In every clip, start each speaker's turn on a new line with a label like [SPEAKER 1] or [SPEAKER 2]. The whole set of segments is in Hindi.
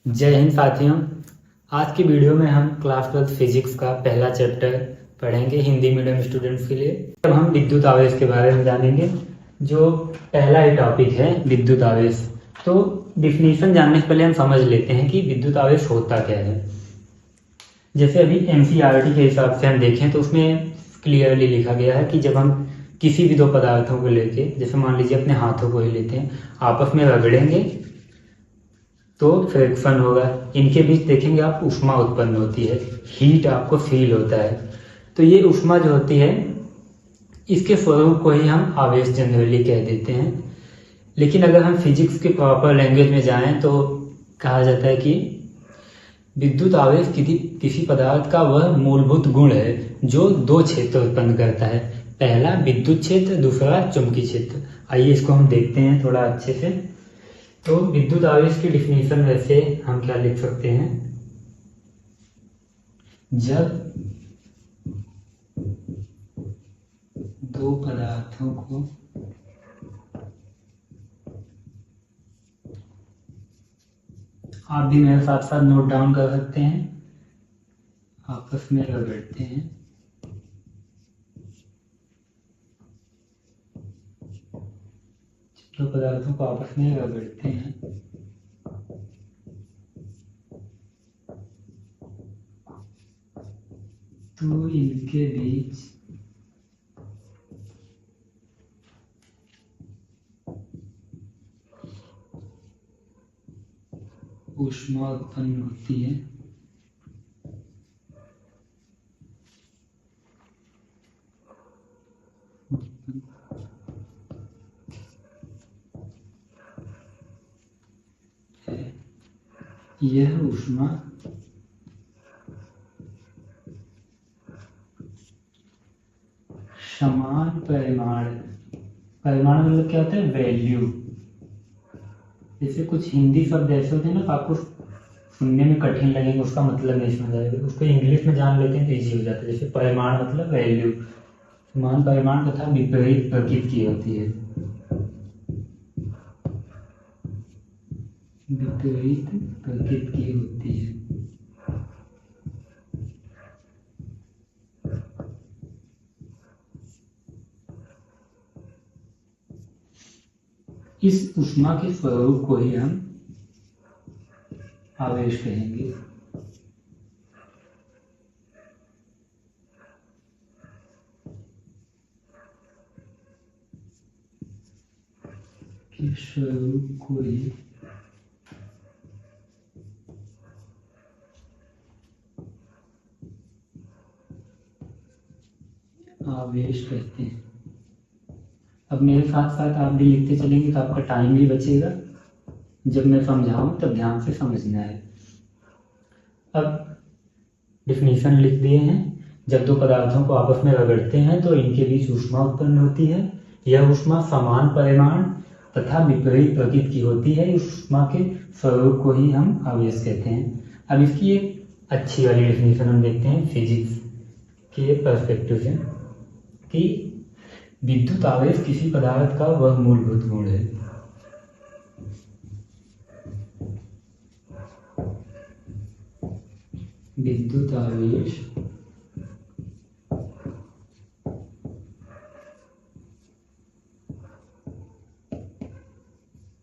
[SPEAKER 1] जय हिंद साथियों। आज की वीडियो में हम क्लास 12 फिजिक्स का पहला चैप्टर पढ़ेंगे हिंदी मीडियम स्टूडेंट्स के लिए। अब हम विद्युत आवेश के बारे में जानेंगे, जो पहला ही टॉपिक है विद्युत आवेश। तो डिफिनीशन जानने से पहले हम समझ लेते हैं कि विद्युत आवेश होता क्या है। जैसे अभी एनसीईआरटी के हिसाब से हम देखें तो उसमें क्लियरली लिखा गया है कि जब हम किसी भी दो पदार्थों को लेके, जैसे मान लीजिए अपने हाथों को ही लेते हैं, आपस में रगड़ेंगे तो फ्रिक्शन होगा। इनके बीच देखेंगे आप, ऊष्मा उत्पन्न होती है, हीट आपको फील होता है। तो ये ऊष्मा जो होती है, इसके स्वरूप को ही हम आवेश जनरली कह देते हैं। लेकिन अगर हम फिजिक्स के प्रॉपर लैंग्वेज में जाएं तो कहा जाता है कि विद्युत आवेश किसी पदार्थ का वह मूलभूत गुण है जो दो क्षेत्र उत्पन्न करता है। पहला विद्युत क्षेत्र, दूसरा चुंबकीय क्षेत्र। आइए इसको हम देखते हैं थोड़ा अच्छे से। तो विद्युत आवेश की डिफिनीशन वैसे हम क्या लिख सकते हैं, जब दो पदार्थों को आप भी मेरे साथ साथ नोट डाउन कर सकते हैं, आपस में रगड़ते हैं दो पदार्थों को आपस में रगड़ते हैं तो इनके बीच ऊष्मा उत्पन्न होती है। यह ऊष्मा समान परिमाण, परिमाण मतलब क्या होता है, वैल्यू। जैसे कुछ हिंदी शब्द ऐसे होते हैं ना, तो आपको सुनने में कठिन लगेंगे, उसका मतलब नहीं समझ आएगा, उसको इंग्लिश में जान लेते हैं तो ईजी हो जाता है। जैसे परिमाण मतलब वैल्यू, समान परिमाण तथा विपरीत प्रकृति की होती है, विपरीत प्रकृति की होती है। इस ऊष्मा के स्वरूप को ही हम आवेश कहेंगे। के स्वरूप को ही आवेश कहते हैं। अब मेरे साथ साथ आप भी लिखते चलेंगे तो आपका टाइम भी बचेगा। जब मैं समझाऊं तब ध्यान से समझना है। अब डिफिनीशन लिख दिए हैं। जब दो पदार्थों को आपस में रगड़ते हैं तो इनके बीच ऊष्मा उत्पन्न होती है। यह ऊष्मा समान परिमाण तथा विपरीत प्रकृति की होती है। इस ऊष्मा के स्वरूप को ही हम आवेश कहते हैं। अब इसकी एक अच्छी वाली डिफिनीशन हम देखते हैं फिजिक्स के पर्सपेक्टिव से, कि विद्युत आवेश किसी पदार्थ का वह मूलभूत गुण है। विद्युत आवेश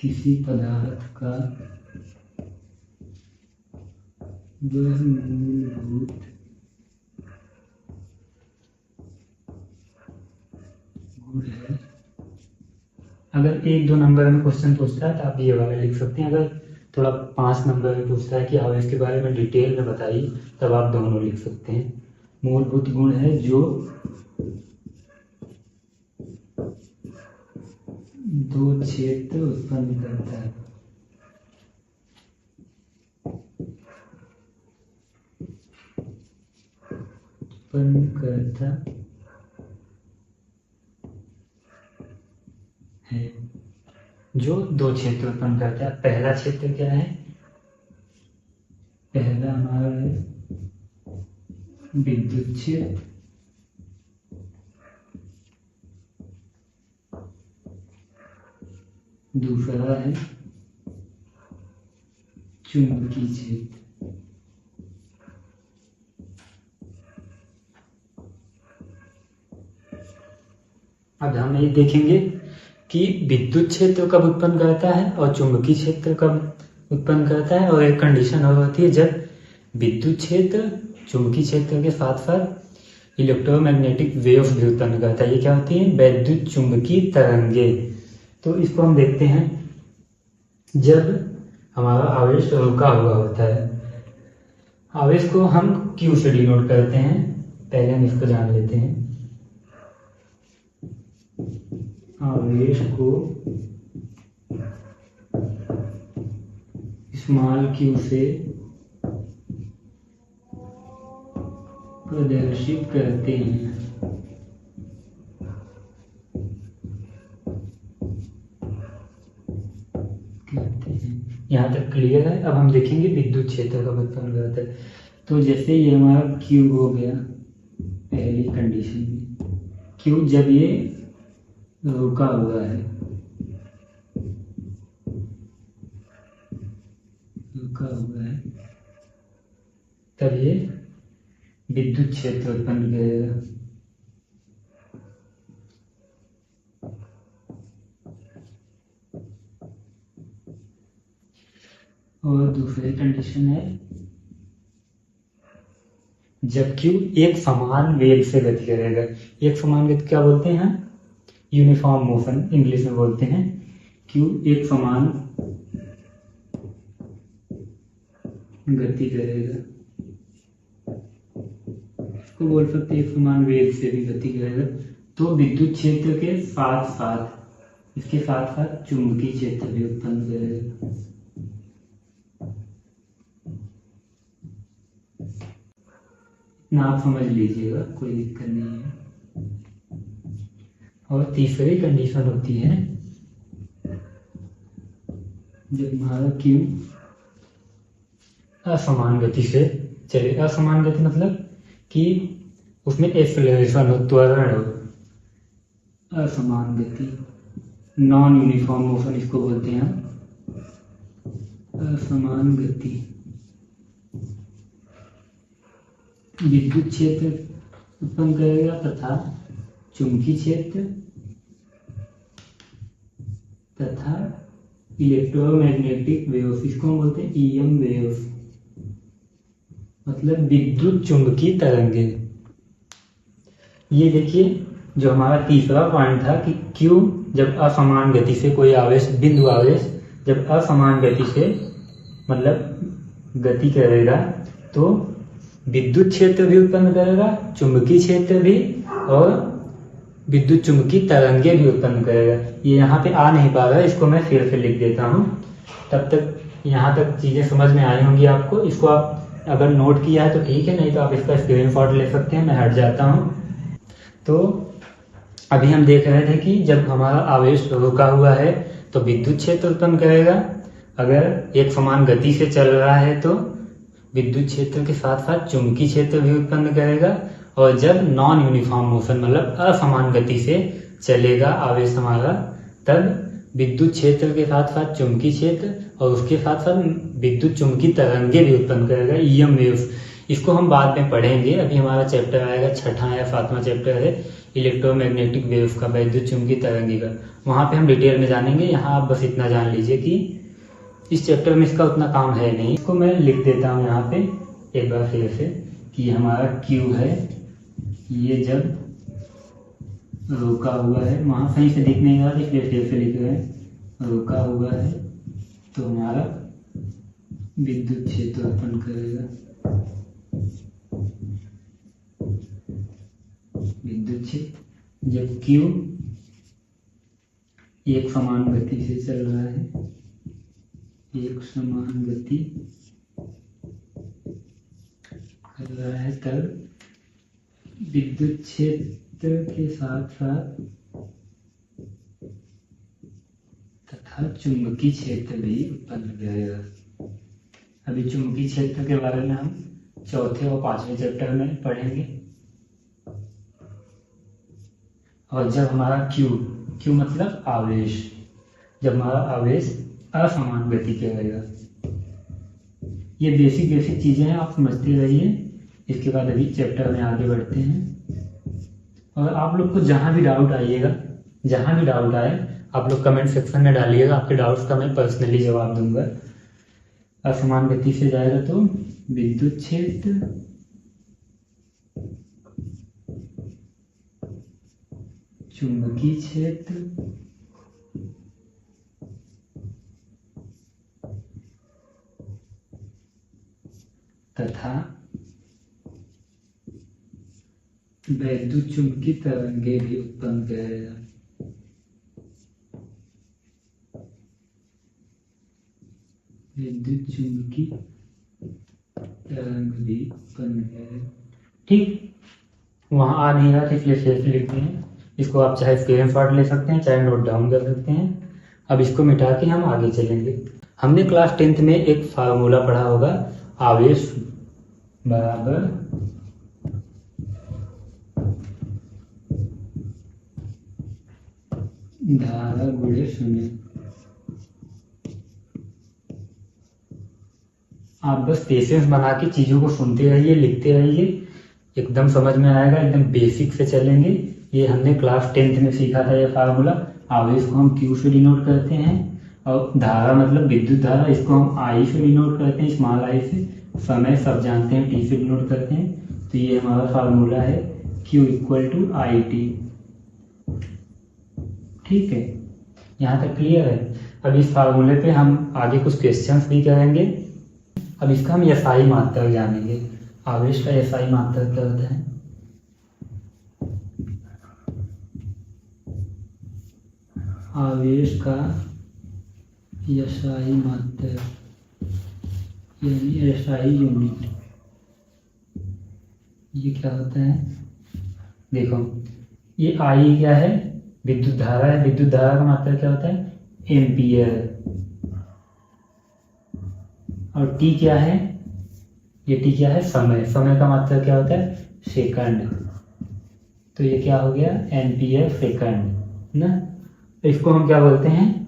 [SPEAKER 1] किसी पदार्थ का वह मूलभूत गुण है। अगर एक दो नंबर में क्वेश्चन पूछता है तो आप ये वाला लिख सकते हैं। अगर थोड़ा 5 नंबर में पूछता है कि आवेश के बारे में डिटेल में बताइए, तब आप दोनों लिख सकते हैं। मूलभूत गुण है जो दो क्षेत्र उत्पन्न करता है। उत्पन्न करता है, जो दो क्षेत्र उत्पन्न करता है। पहला क्षेत्र क्या है, पहला हमारा है विद्युत क्षेत्र, दूसरा है चुंबकीय क्षेत्र। अब हम ये देखेंगे कि विद्युत क्षेत्र कब उत्पन्न करता है और चुंबकीय क्षेत्र कब उत्पन्न करता है, और एक कंडीशन और होती है जब विद्युत क्षेत्र चुंबकीय क्षेत्र के साथ साथ इलेक्ट्रोमैग्नेटिक वेव्स भी उत्पन्न करता है। ये क्या होती है? वैद्युत चुंबकीय तरंगे। तो इसको हम देखते हैं जब हमारा आवेश रुका हुआ होता है। आवेश को हम Q से डिनोट करते हैं। पहले हम इसको जान लेते हैं। आवेश को स्मॉल q से प्रदर्शित करते हैं। यहाँ तक क्लियर है। अब हम देखेंगे विद्युत क्षेत्र का उत्पन्न करता है। तो जैसे ये हमारा Q हो गया पहली कंडीशन में, Q जब ये रुका हुआ है, तब ये विद्युत क्षेत्र उत्पन्न करेगा। और दूसरी कंडीशन है जब Q एक समान वेग से गति करेगा। एक समान गति क्या बोलते हैं? यूनिफॉर्म मोशन इंग्लिश में बोलते हैं। Q एक समान गति करेगा, इसको बोल सकते हैं एक समान वेग से भी गति करेगा। तो विद्युत क्षेत्र के साथ साथ इसके साथ साथ चुंबकीय क्षेत्र भी उत्पन्न करेगा। ना आप समझ लीजिएगा, कोई दिक्कत नहीं है। और तीसरी कंडीशन होती है जब हमारा Q असमान गति से चले। असमान गति मतलब कि उसमें एक्सेलरेशन हो, त्वरण हो। असमान गति, नॉन यूनिफॉर्म मोशन इसको बोलते हैं। असमान गति विद्युत क्षेत्र उत्पन्न करेगा तथा चुंबकीय क्षेत्र तथा इलेक्ट्रोमैग्नेटिक वेव्स, इसको हम बोलते हैं EM वेव्स, मतलब विद्युत चुंबकीय तरंगे। ये देखिए जो हमारा तीसरा पॉइंट था कि Q जब असमान गति से कोई आवेश, बिंदु आवेश जब असमान गति से मतलब गति करेगा तो विद्युत क्षेत्र भी उत्पन्न करेगा, चुंबकीय क्षेत्र भी, और विद्युत चुंबकीय तरंगे भी उत्पन्न करेगा। ये यहाँ पे आ नहीं पा रहा है, इसको मैं फिर से लिख देता हूँ। तब तक यहाँ तक चीज़ें समझ में आई होंगी आपको। इसको आप अगर नोट किया है तो ठीक है, नहीं तो आप इसका स्क्रीनशॉट ले सकते हैं। मैं हट जाता हूँ। तो अभी हम देख रहे थे कि जब हमारा आवेश रुका हुआ है तो विद्युत क्षेत्र उत्पन्न करेगा। अगर एक समान गति से चल रहा है तो विद्युत क्षेत्र के साथ साथ चुंबकीय क्षेत्र भी उत्पन्न करेगा। और जब नॉन यूनिफॉर्म मोशन मतलब असमान गति से चलेगा आवेश हमारा, तब विद्युत क्षेत्र के साथ साथ चुंबकीय क्षेत्र और उसके साथ साथ विद्युत चुंबकीय तरंगे भी उत्पन्न करेगा, EM वेव्स। इसको हम बाद में पढ़ेंगे। अभी हमारा चैप्टर आएगा, छठा या सातवां चैप्टर है इलेक्ट्रोमैग्नेटिक वेव्स का, वैद्युत चुंबकीय तरंगे का। वहाँ पे हम डिटेल में जानेंगे। यहाँ आप बस इतना जान लीजिए कि इस चैप्टर में इसका उतना काम है नहीं। इसको मैं लिख देता हूँ यहाँ पे एक बार फिर से कि हमारा Q है, ये जब रुका हुआ है, वहाँ सही से लिख नहीं रहा इसलिए फिर से लिख रहे हैं, रुका हुआ है तो हमारा विद्युत क्षेत्र उत्पन्न करेगा। विद्युत क्षेत्र जब Q एक समान गति से चल रहा है, एक समान गति कर रहा है, तब विद्युत क्षेत्र के साथ साथ तथा चुंबकीय क्षेत्र भी उत्पन्न करेगा। अभी चुंबकीय क्षेत्र के बारे में हम चौथे और पांचवें चैप्टर में पढ़ेंगे। और जब हमारा Q मतलब आवेश, जब हमारा आवेश असमान गति करेगा ये बेसिक बेसिक चीज़ें हैं, आप समझते रहिए। इसके बाद अभी चैप्टर में आगे बढ़ते हैं। और आप लोग को जहाँ भी डाउट आइएगा, जहाँ भी डाउट आए आप लोग कमेंट सेक्शन में डालिएगा। आपके डाउट्स का मैं पर्सनली जवाब दूंगा। असमान गति से जाएगा तो विद्युत क्षेत्र, चुंबकीय क्षेत्र, तथा वैद्युत चुंबकीय तरंगे भी उत्पन्न करेगा। विद्युत चुंबकीय तरंग भी उत्पन्न करेगा। ठीक, वहां आ नहीं रहा था इसलिए शेष लिखते हैं। इसको आप चाहे स्क्रीनशॉट ले सकते हैं, चाहे नोट डाउन कर सकते हैं। अब इसको मिटा के हम आगे चलेंगे। हमने क्लास 10th में एक फार्मूला पढ़ा होगा, आवेश बराबर धारा गुणे शून्य। आप बस पेशेंस बना के चीजों को सुनते रहिए, लिखते रहिए, एकदम समझ में आएगा। एकदम बेसिक से चलेंगे। ये हमने क्लास 10th में सीखा था ये फार्मूला। आवेश को हम Q से डिनोट करते हैं, और धारा मतलब विद्युत धारा, इसको हम I से डिनोट करते हैं, स्मॉल I से। समय सब जानते हैं, T से डिनोट करते हैं। तो ये हमारा फार्मूला है Q = IT। ठीक है, यहाँ तक क्लियर है। अब इस फार्मूले पे हम आगे कुछ क्वेश्चंस भी करेंगे। अब इसका हम SI मात्रक जानेंगे। आवेश का SI मात्रक क्या होता है? आवेश का SI मात्रक यानी SI यूनिट, ये क्या होता है? देखो, ये I क्या है? विद्युत धारा है। विद्युत धारा का मात्रक क्या होता है? एम्पियर। और T क्या है? ये T क्या है? समय। समय का मात्रक क्या होता है? सेकंड। तो ये क्या हो गया? एम्पियर सेकंड ना। तो इसको हम क्या बोलते हैं?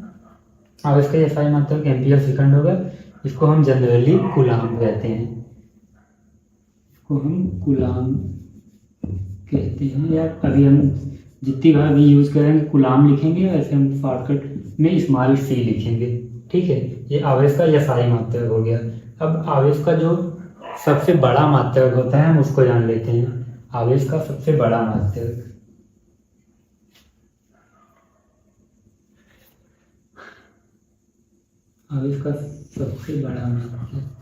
[SPEAKER 1] आवेश का SI मात्रक एम्पियर सेकंड होगा। इसको हम जनरली कूलाम कहते हैं। इसको हम कूलाम कहते हैं, या अभी हम जितनी बार भी यूज करेंगे कूलाम लिखेंगे, वैसे हम शॉर्टकट में स्मॉल c लिखेंगे। ठीक है, ये आवेश का SI मात्रक हो गया। अब आवेश का जो सबसे बड़ा मात्रक होता है हम उसको जान लेते हैं। आवेश का सबसे बड़ा मात्रक, आवेश का सबसे बड़ा मात्रक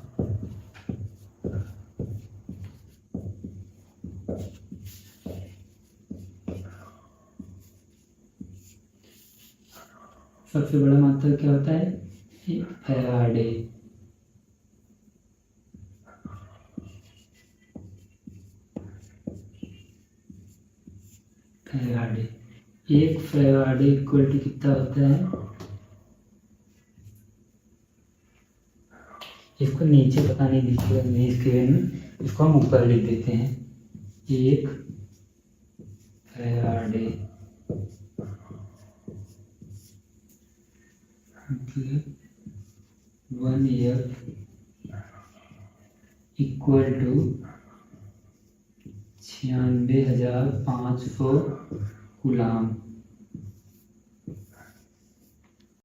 [SPEAKER 1] सबसे बड़ा मात्रक क्या होता है? फैराडे। फैराडे, एक फैराडे इक्वल टू कितना होता है? इसको नीचे पता नहीं दिखेगा नहीं स्क्रीन में, इसको हम ऊपर लिख देते हैं। एक फैराडे मतलब 1F इक्वल टू 96,500 कूलाम।